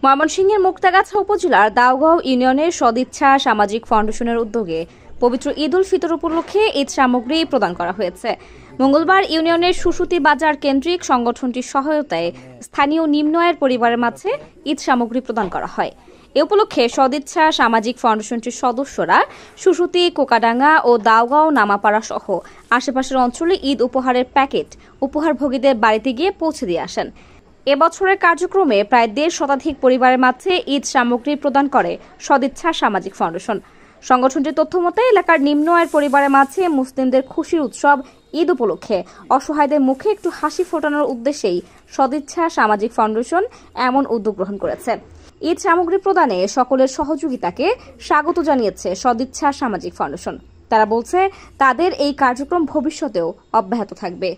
ময়মনসিংহের মুক্তাগাছা উপজেলার দাউগাঁও ইউনিয়নের সদিচ্ছা সামাজিক ফাউন্ডেশনের উদ্যোগে পবিত্র ঈদ উল ফিতর উপলক্ষে ঈদ সামগ্রী প্রদান করা হয়েছে। মঙ্গলবার ইউনিয়নের সুশুতি বাজার কেন্দ্রিক সংগঠনটির সহায়তায় স্থানীয় নিম্ন আয়ের পরিবারের মাঝে ঈদ সামগ্রী প্রদান করা হয়। এ উপলক্ষে সদিচ্ছা সামাজিক ফাউন্ডেশনটির সদস্যরা সুশুতি, কোকাডাঙ্গা ও দাউগাঁও নামাপাড়া সহ আশেপাশের অঞ্চলে ঈদ উপহারের প্যাকেট উপহারভোগীদের বাড়িতে গিয়ে পৌঁছে দিয়ে আসেন। এবছরের কার্যক্রমে প্রায় ১.৫ শতাধিক পরিবারের মাঝে ঈদ সামগ্রী প্রদান করে সদিচ্ছা সামাজিক ফাউন্ডেশন। সংগঠনটির তথ্য মতে এলাকার নিম্ন আয়ের পরিবারের মাঝে মুসলিমদের খুশির উৎসব ঈদ উপলক্ষে অসহায়দের মুখে একটু হাসি ফোটানোর উদ্দেশ্যেই সদিচ্ছা সামাজিক ফাউন্ডেশন এমন উদ্যোগ গ্রহণ করেছে। ঈদ সামগ্রী প্রদানে সকলের সহযোগিতাকে স্বাগত জানিয়েছে সদিচ্ছা সামাজিক ফাউন্ডেশন। তারা বলছে তাদের এই কার্যক্রম ভবিষ্যতেও অব্যাহত থাকবে।